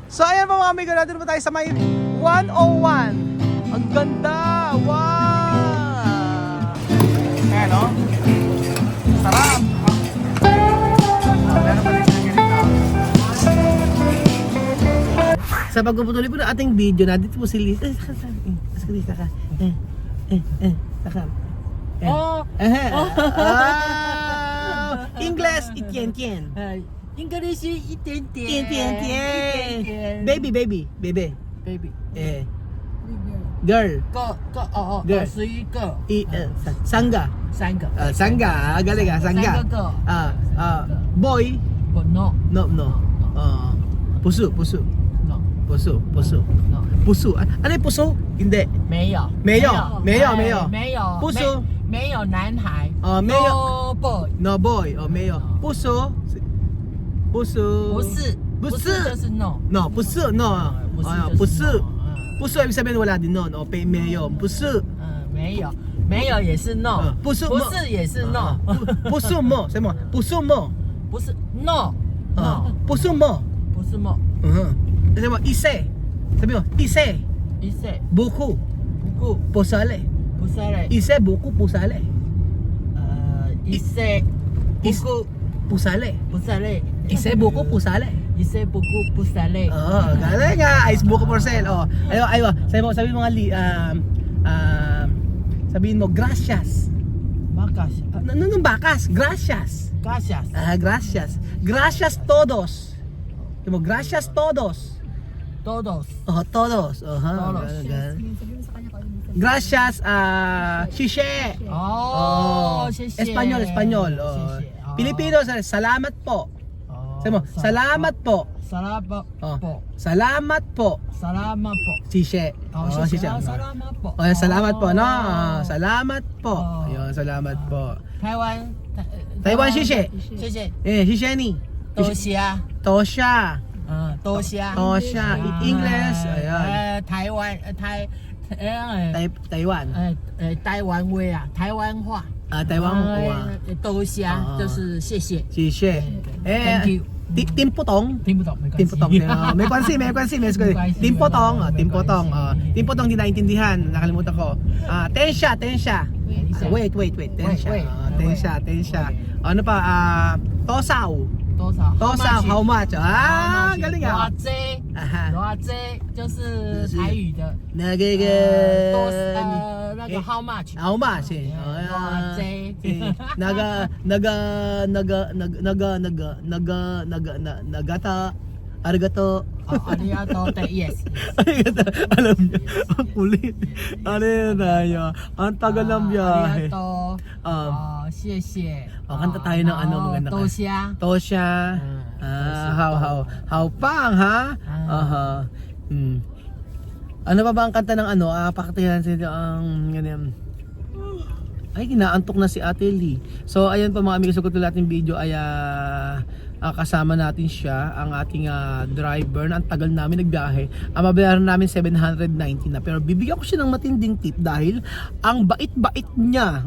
So ayan po mga amigo, natin po tayo sa may 101. Ang ganda! Wow! Ayan o. Sarap! Meron pa rin ganito. Sa pagpuputuloy po ng ating video, nandito po si Liz. Saka. English, itien. English 一点点， Baby. Girl. Girl. 十一个， Sangga. 三个， Sangga. Galing ah, Sangga. 三个， Boy. 不 no No. Puso. no Puso. no， Puso. Ano yung puso? Hindi. 没有， Mayo. 没有， Puso. 没有男孩， Mayo. no boy， No boy. Mayo. Puso. 不是，就是 no， No. Puso. No. 不 Puso. 是， Puso ibig sabihin wala din nun. Mayo. Puso. 没有也是 no， 不是不是也是 no， Puso mo. Sabi mo. Puso mo. 不是 no， Puso mo. 不是 mo， Sabi mo. Ise. Sabi mo. Ise. 一岁 Buku. 不 Pusale. 不是嘞， Ise. Buku. Pusale. 一岁不顾 Pusale. 不是嘞， Ise. Buku. Pusale. 一岁不顾不是嘞， Galing nga. Ice buko porcel. Ayo. Sabi mo nga sabihin mo gracias. Macas Nung bakas. Gracias. gracias Gracias. Gracias todos. Sabi mo gracias todos. todos Todos. Todos. Gracias Shishe. 谢谢 Espanyol. 谢谢 Pilipino, salamat po. Sabi mo, salamat po. salamat po Salamat po. salamat po Shishe. 谢谢 Shishe. salamat po Salamat po, no? Salamat po. Ayun, salamat po. 台湾 Taiwan Shishe. 谢谢 Shishe ni. 多虾 Tosha. 多虾 Tosha. English. Ayan. 台湾Taiwan. 台湾味啊，台湾话。 Taiwan. 多虾就是谢谢。 Shishe. Thank you. Timputong. 听不懂没关系。 Timpotong. May kwansi. Timpotong. Timpotong di naintindihan. Nakalimutan ko. Tensha. Wait. Tensha. Ano pa? Tosaw. 多少？ Tosaw. How much? Galing ah. 多少多少就是台语的。Nagiging. 那个 how much？ How much? Nagata. Arigato. arigato yes. Arigato. Alam niya. Ang kulit. Ano yun tayo? Ang tagal ng biyahe. arigato. 谢谢。 Kanta tayo ng ano maganda ka. 多虾。 Tosha. How pang ha? Ano pa ba ang kanta ng ano? Pakatihan sila ang ganyan. Ay, kinaantok na si Ate Lee. So, ayan po mga amigo, sa kutulat ng video ay kasama natin siya, ang ating driver na ang tagal namin nagbiyahe. Ang mabayaran namin 790 na. Pero bibigyan ko siya ng matinding tip dahil ang bait-bait niya.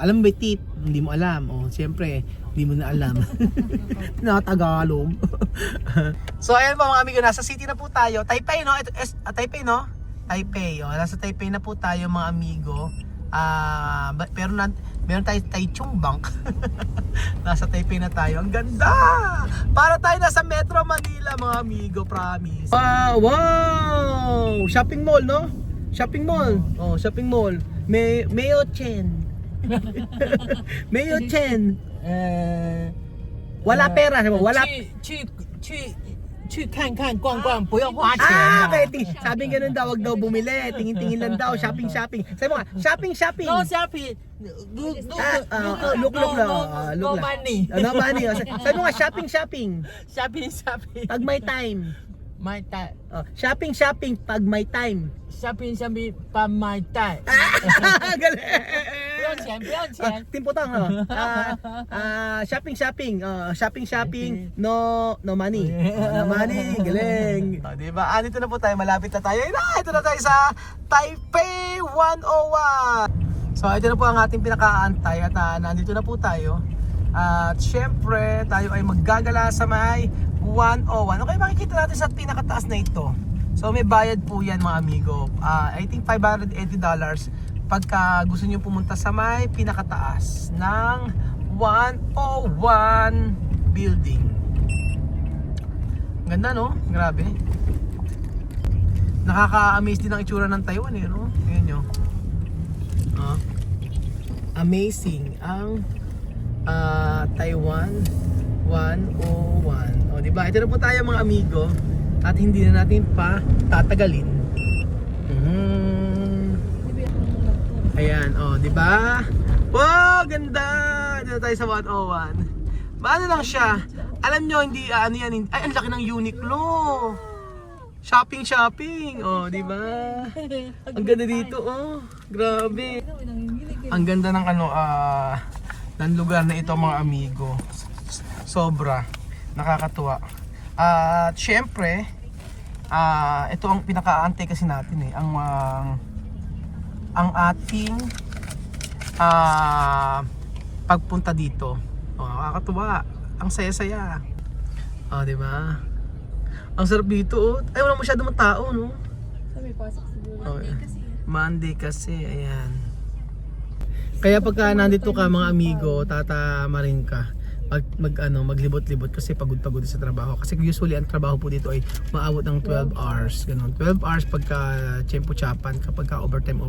Alam mo ba tip? Hindi mo alam. Siyempre, hindi mo na alam. Na Tagalog. So, ayan po mga amigo, nasa city na po tayo. Taipei, no? Taipei, no? Taipei. Nasa Taipei na po tayo mga amigo. Pero meron tayo Taichung Bank. Nasa Taipei na tayo. Ang ganda! Para tayo nasa Metro Manila mga amigo, promise. Wow! Shopping mall, no? Shopping mall. Shopping mall. Mayo Chen. Mayo Chen. Wala pera, wala. 去看看逛逛，不用花钱。 Sabi ganun daw, wag daw bumili. Tingin-tingin lang daw, shopping. Sabi mo nga, shopping. No shopping. Look No money. No money. Sabi mo nga, shopping. Shopping. Pag may time. My time. Shopping pag may time. Shopping 把买袋。 Galing. 不用钱，不用钱。 Timpotang shopping. No money. No money. Galing. Diba? Dito na po tayo. Malapit na tayo. Ito na tayo sa Taipei 101. So ito na po ang ating pinakaantay. At nandito na po tayo. At syempre tayo ay maggagala sa may 101. Okay, makikita natin sa pinakataas na ito. So may bayad po yan mga amigo. I think $580 pagka gusto niyo pumunta sa may pinakataas ng 101 building. Ganda no? Grabe. Nakaka-amaze din ang itsura ng Taiwan eh, no? Tingnan nyo. Amazing ang Taiwan 101. O, diba? Ito na po tayo mga amigo. At hindi na natin pa tatagalin. Ayan, o, diba? Wow, ganda! Dito tayo sa 101. Maano lang siya? Alam nyo, hindi, ano yan, ay, ang laki ng Uniqlo. Shopping. Oh, di ba? Ang ganda dito, oh. Grabe. Ang ganda ng ng lugar na ito, mga amigo. Sobra nakakatuwa. At syempre, ito ang pinaka-aantay kasi natin eh, ang ating pagpunta dito. Oh, nakakatuwa. Ang saya-saya. Oh, di ba? Ang sarap dito, oh. Ay, wala masyadong tao, no? Sabi, pasok siguro. Okay. Monday kasi, ayan. Kaya pagka nandito ka mga amigo, tatamarin ka. Maglibot-libot kasi pagod-pagod sa trabaho. Kasi usually ang trabaho po dito ay maabot ng 12 hours. Ganun. 12 hours pagka tiyempo-tsapan, kapag ka overtime.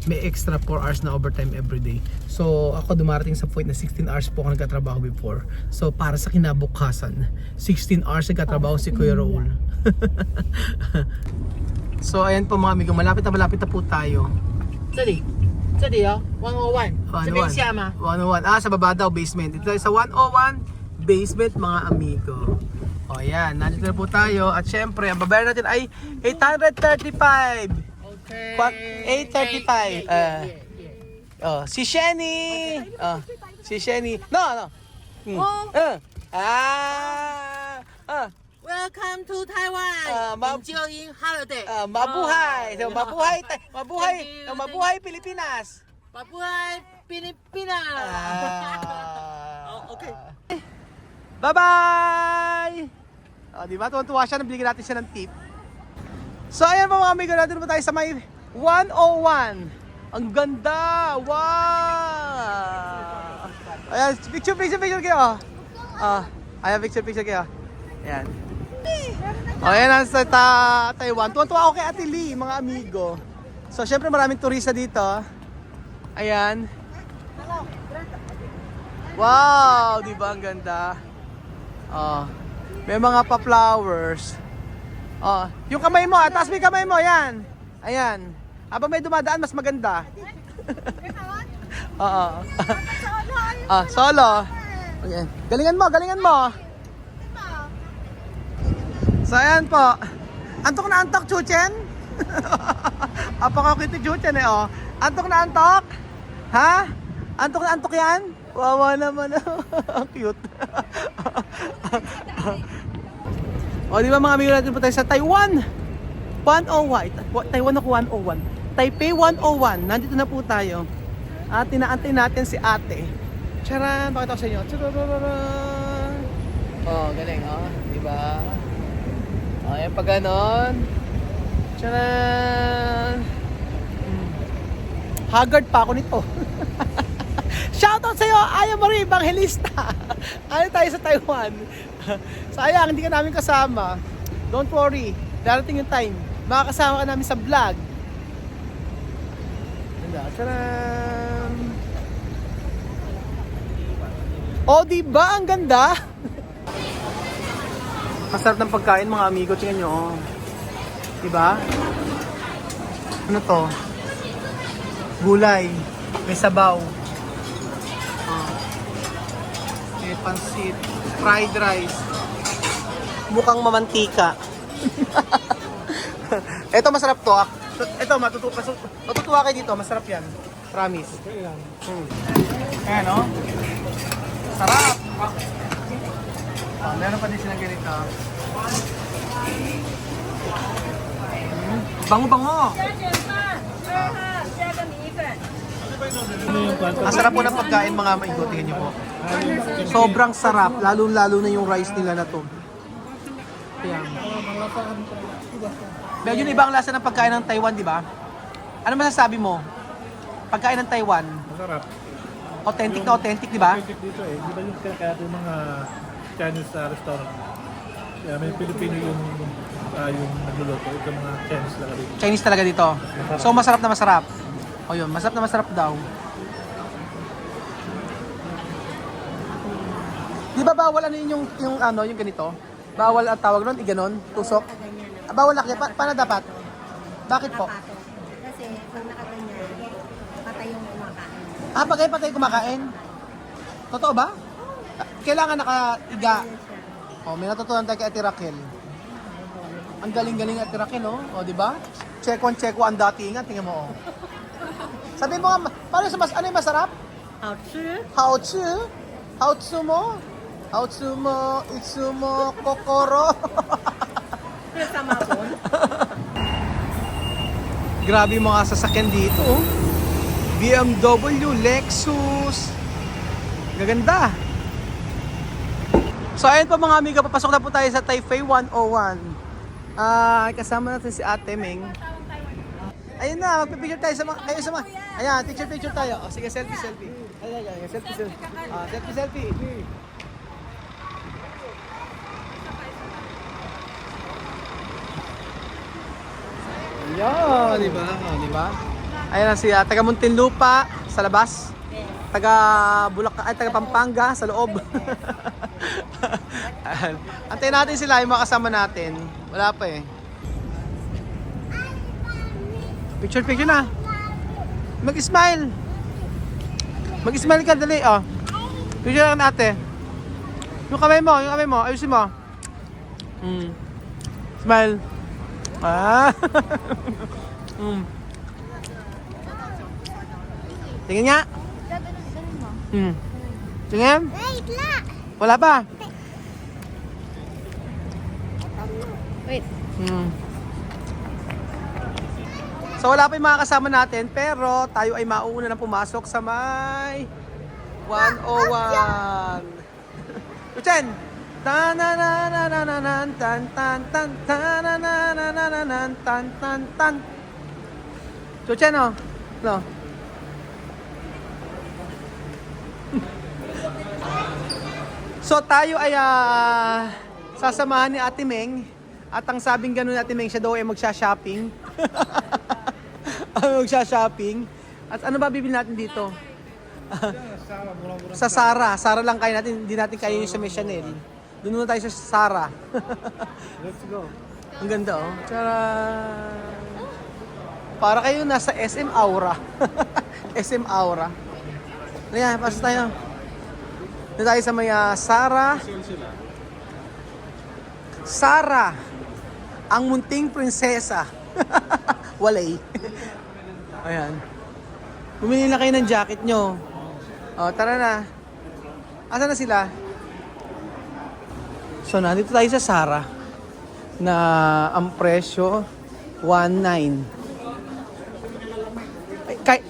May extra 4 hours na overtime everyday. So ako dumarating sa point na 16 hours po ako nagkatrabaho before. So para sa kinabukasan, 16 hours nagkatrabaho si Kuya Raul. So ayan po mga amigo, malapit na po tayo. 这里哦，101，这边下吗？ 101. Sa baba daw, basement. Dito tayo sa 101 basement mga amigo. O yan, nandito na po tayo. At syempre, ang babayaran natin ay 835. Okay. 835. Si Shenny. Si Shenny. No. Welcome to Taiwan. Enjoying holiday. Mabuhay. Mabuhay Pilipinas. Mabuhay Pilipinas. Okay. Bye-bye! Diba? Tuwan-tuwa siya. Nabigyan natin siya ng tip. So, ayan po mga amigo. Natin po tayo sa may 101. Ang ganda! Wow! Ayan, picture kayo. Ayan, picture kayo. Ayan. Ayan ang sa Taiwan. Tuwan-tuwa ako kay Ate Lee, mga amigo. So, syempre maraming turista dito. Ayan. Wow! Diba ang ganda? May mga pa-flowers. Yung kamay mo, taas mo yung kamay mo, yan. Ayan. Habang may dumadaan, mas maganda. Solo. Okay. Galingan mo. So ayan po. Antok na antok, Chuchen? Apakakit ni Chuchen eh, oh. Antok na antok? Ha? Antok na antok yan? Wawa naman. Cute. O, di ba mga amigo natin po tayo sa Taiwan? 101. Taiwan ako 101. Taipei 101. Nandito na po tayo. At tinaantay natin si ate. Charan! Pakita ko sa inyo. Charan! Oh, galing, oh. Di ba? Ayan pa ganon. Tcharan! Haggard pa ako nito. Shoutout sa iyo, Aya Marie Evangelista. Ano tayo sa Taiwan? Sayang, hindi ka namin kasama. Don't worry, darating yung time. Makakasama ka namin sa vlog. Tcharan! Oh, diba? Ang ganda! Masarap ng pagkain mga amigo, tingnan nyo. Oh. Diba? Ano to? Gulay. May sabaw. May pansit. Fried rice. Mukhang mamantika. Ito masarap to. Ito matutuwa kayo dito. Masarap yan. Promise. Ayan o. Sarap. Meron pa din silang ganito. Bango-bango! Ang sarap po ng pagkain mga maigo. Tingnan niyo po. Sobrang sarap. Lalo-lalo na yung rice nila na to. Ayan. Medyo iba ang lasa ng pagkain ng Taiwan, di ba? Ano masasabi mo? Pagkain ng Taiwan, Masarap. authentic na authentic, di ba? Authentic dito eh. Di ba yung kaya yung mga Chinese restaurant? Kaya may Pilipino yung nagluluto. Ito mga Chinese lang dito. Chinese talaga dito. So masarap na masarap. O yun, masarap na masarap daw. Di ba bawal ano yun yung ganito? Bawal ang tawag nun, iganon, tusok. Ah, bawal na kaya, paano dapat? Bakit po? Kasi kung nakaganyan, patay yung kumakain. Ah, pagay patay kumakain? Totoo ba? Kailangan nakaiga. Oh, may natutunan tayo kay Ate Raquel. Ang galing-galing Ate Raquel, oh. O, di ba? Check one ang datingan, tingnan mo, oh. Sabi mo nga, paano ano yung masarap? Haochu. Haochu mo? Haochu mo, itsu mo, kokoro. Sama po. Grabe yung mga sasakyan dito, oh. BMW, Lexus. Gaganda. So ayun po mga amiga, papasok na po tayo sa Taipei 101. Kasama natin si Ate Ming. Ayun na, magpipicture tayo sa mga, kayo sa mga. Ayan, picture tayo. O, sige, selfie. Ayan, selfie. Ayan, di ba? Di ba? Ayan na siya, taga Muntinlupa sa labas. Taga Bulacan, ay taga Pampanga sa loob. Antayin natin sila, yung mga kasama natin. Wala pa eh. Picture na. Mag-smile. Mag-smile ka, dali. Oh. Picture lang natin. Yung kamay mo. Ayusin mo. Smile. Tingin nga. Tingin? Wait lang! Wala pa. Wait. So wala pa yung mga kasama natin, pero tayo ay mauuna na pumasok sa may 101. Luchen! Tan-na-na-na-na-na-nan, tan-tan-tan, tan-na-na-na-na-nan, tan-tan-tan. Luchen, oh. No. So tayo ay sasamahan ni Ate Meng. At ang sabing gano'n ni Ate Meng, siya daw ay magsha-shopping. Magsha-shopping. At ano ba bibili natin dito? Sa Zara. Zara lang kaya natin. Hindi natin kaya yung sa may Chanel. Doon muna tayo sa Zara. Let's go. Ang ganda, oh. Tara. Para kayo nasa SM Aura. SM Aura. Ayan, pasok tayo. Doon tayo sa may Zara. Zara. Ang munting prinsesa. Walay. Ayan. Bumili na kayo ng jacket nyo. O, tara na. Asa na sila? So, nandito tayo sa Zara. Na ang presyo, 1.9.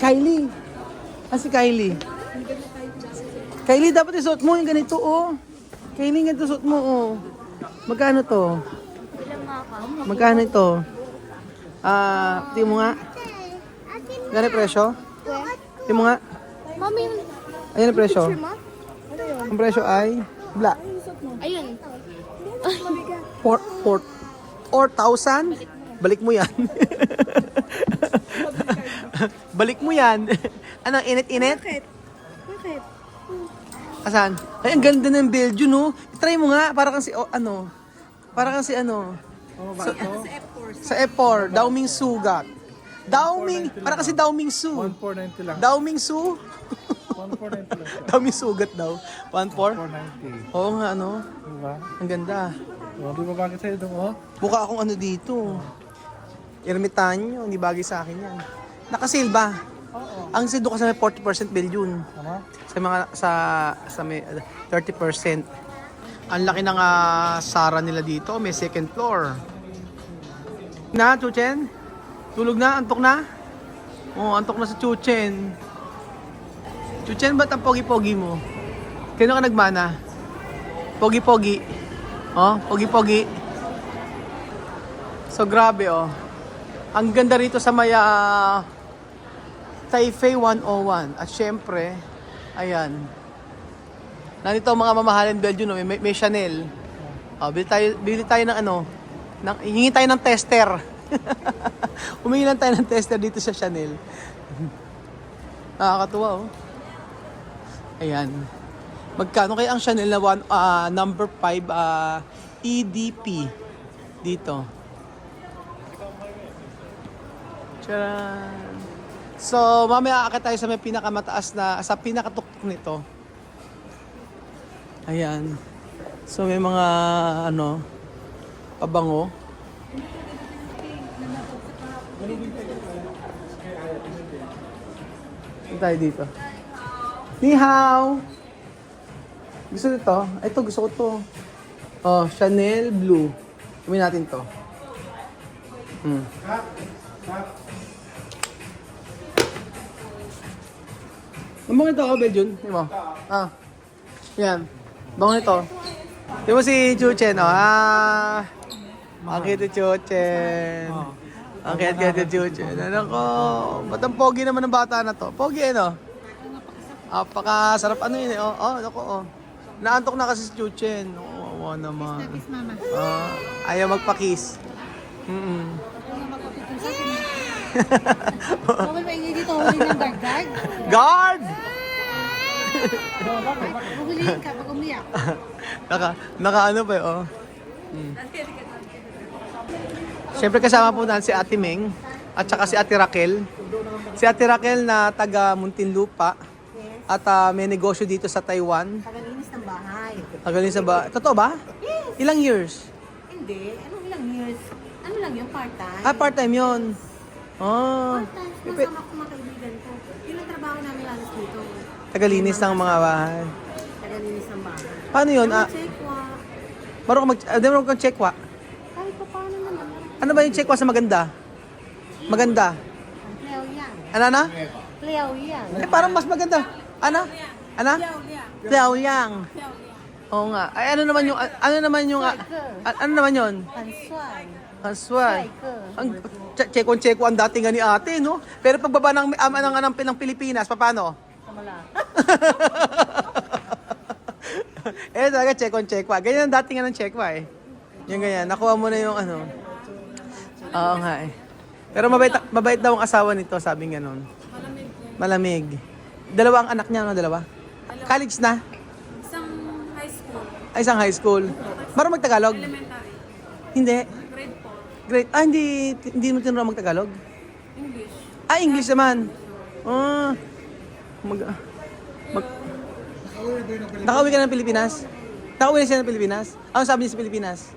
Kylie. Si Kylie? Kylie, dapat isuot mo yung ganito, oh. Kylie, ganito suot mo, oh. Magkano to? Magkano ito? Tingin mo nga. Gano'n yung presyo? Tingin mo nga. Mami, Ayan ang presyo. picture mo? Ano yun? Ang presyo ay bla. Ayun. 4,000? Balik mo yan. Balik mo yan. Ano, init-init? Bakit? Bakit? Asan? Ay, ang ganda ng Belgium, no? Try mo nga, para kang si, ano? Para kang si ano? Ano ba ito? Sa F4, Daoming Sugat. Para kasi Daoming Su. 1,490 lang. Daoming Su? 1,490 lang siya. Daoming Sugat daw. 1,4? 490. Oo nga, ano? Diba? Ang ganda. Di ba bakit sa'yo doon, oh? Mukha akong ano dito. Ermitanyo, hindi bagay sa akin yan. Naka-sale ba? Oo. Ang sale doon kasi may 40% bill yun. Ano? Sa mga, sa may 30%. Ang laki ng Zara nila dito, may second floor. Na, Chuchen? Tulog na? Antok na? Oo, antok na sa Chuchen. Chuchen, ba't ang pogi-pogi mo? Kano ka nagmana? Pogi-pogi. Oh, pogi-pogi. So grabe oh. Ang ganda rito sa may Taipei 101. At syempre, ayan. Nandito ang mga mamahalin Belgium, no? May Chanel. Oh, bili tayo ng ano, hingi tayo ng tester. Humingi lang tayo ng tester dito sa Chanel. Nakakatuwa oh. Ayan. Magkano kaya ang Chanel na number 5 EDP dito? Tcharan! So, mamaya aakit tayo sa may pinakamataas na, sa pinakatuktok nito. Ayan. So, may mga, ano, pabango. Saan tayo dito? Ni hao! Gusto nito? Ito, gusto ko to. Oh, Chanel Blue. Gawin natin to. Ang bango ito, Belgium. Di mo? Yan. Bango nito. Di mo si Chuchen, oh. Ang cute Chuchen. Ang cute Chuchen. Ano ko? Ba't ang pogi naman ng bata na to? Pogi, ano? Napakasarap ano yun, eh. Ako, oh. Naantok na kasi si Chuchen. Oo, naman. Ayaw magpa-kiss. Bawal ba ingay dito? Huli ng guard? Guard! Huhulihin ka pag umiyak. Naka ano pa oh. Siyempre kasama po natin si Ate Meng at saka si Ate Raquel. Si Ate Raquel na taga Muntinlupa at may negosyo dito sa Taiwan. Tagalinis ng bahay. Tagalinis sa ba? Totoo ba? Yes. Ilang years? Hindi. Anong ilang years? Ano lang yung part-time? Part-time yun. Part-time. Masama ko mga kaibigan ko. Yun ang trabaho namin lalas dito. Tagalinis ng mga bahay. Tagalinis ng bahay. Paano yun? Checkwa. Marunong kang checkwa. Kahit pa paano naman. Ano ba yung checkwa sa maganda? Maganda. Ang Cleo yan. Ano na? Cleo yan. Parang mas maganda. Ano? Liao Yang. Oo nga. Ay ano naman yung ano naman yun? Panswan. Aswal. Ang check-on ang dating nga ni ate, no? Pero pagbaba ng Pilipinas, paano? Samala. Talaga check-on. Ganyan ang dating nga ng check-wa eh. Yung ganyan, nakuha mo na yung ano. Oo nga eh. Pero mabait daw ang asawa nito, sabi nga nun. Malamig. Dalawa ang anak niya, no? Dalawa? College na? Isang high school, Isang high school. Marunong mag-Tagalog? elementary, Hindi. grade 4, Great. Hindi mo tinuro mag-Tagalog? English. English naman. Nakauwi ka ng Pilipinas? Nakauwi na siya ng Pilipinas? Ano sabi niya sa Pilipinas?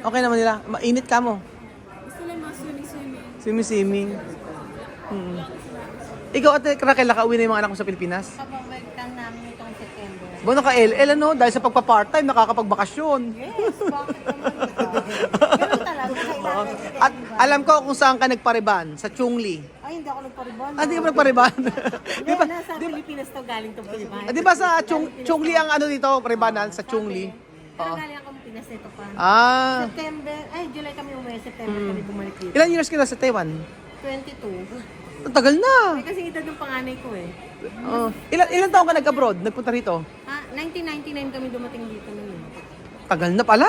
Okay naman nila. Mainit ka mo. Gusto lang mga swimming. Swimming. Ikaw at Raquel, nakauwi na yung mga anak mo sa Pilipinas? Kapabalikan namin itong September. Bo, naka-LL ano? Dahil sa pagpa-part-time, nakakapagbakasyon. Yes, bakit naman ito? Ganun talaga, kailangan. At alam ko kung saan ka nagpariban. Sa Chungli. Ay, hindi ako nagpariban. Hindi ka nagpariban? Di ba? Nasa Pilipinas to galing itong pariban. Di ba sa Chungli ang ano dito, paribanan? Sa Chungli? Pero galing ako Pinas nito pa. September, July kami umuwi, September kami bumalik dito. Ilan years ka na sa Taiwan? 22. Ang tagal na. Kasi edad ng panganay ko eh. Ilan taon ka nag-abroad? Nagpunta rito? 1999 kami dumating dito nun. Tagal na pala.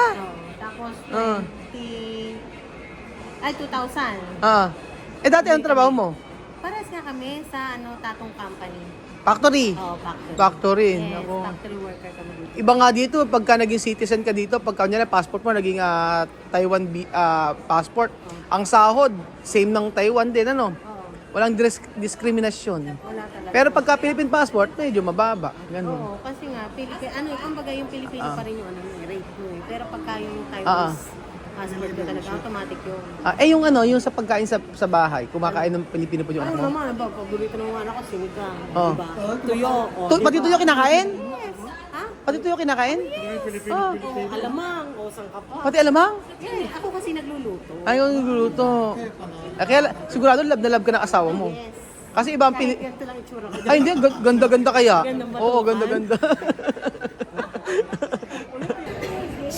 Tapos 2000. Dati anong trabaho mo? Pares nga kami sa Tatong Company. Factory? Factory. Yes, Ako. factory worker kami dito. Iba nga dito, pagka naging citizen ka dito, pagka niya passport mo, naging Taiwan passport. Ang sahod, same ng Taiwan din, ano? Walang diskriminasyon. Wala talaga. Pero pagka Philippine passport, medyo mababa. Ganun. Oo, kasi nga, kumbaga yung Pilipino pa rin yung rate mo eh. Pero pagka yung Taiwanese passport ko talaga, automatic yun. Yung sa pagkain sa bahay, kumakain ng Pilipino po yung anak mo? naman, paborito ng mga anak ko, sinigang. Oo. Diba? Tuyo. Pati tuyo kinakain? Yes. Ha? Pati tuyo kinakain? Alamang, o sangka pa. Pati alamang? Eh, ako kasi nagluluto. Ayaw nagluluto. Kaya sigurado love na love ka ng asawa mo. Yes. Kasi iba ang Kahit ganito lang itsura ko. Ay hindi, ganda-ganda kaya. Ganda ba Oo, ito? ganda-ganda.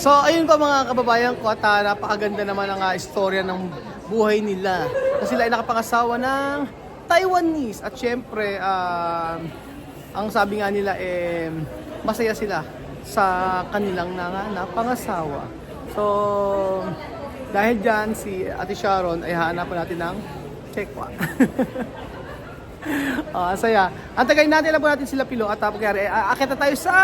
So, ayun pa mga kababayan ko at napakaganda naman ang istorya ng buhay nila. Kasi sila ay nakapangasawa ng Taiwanese at syempre, ang sabi nga nila masaya sila sa kanilang napangasawa. So, dahil dyan, si Ate Sharon ay hahanapan natin ng Chekwa. Saya. Antayin natin, alam po natin sila Pilo at pagkari, akit na tayo sa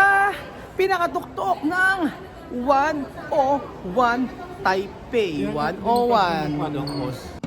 pinakatuktok ng 101 Taipei. 101.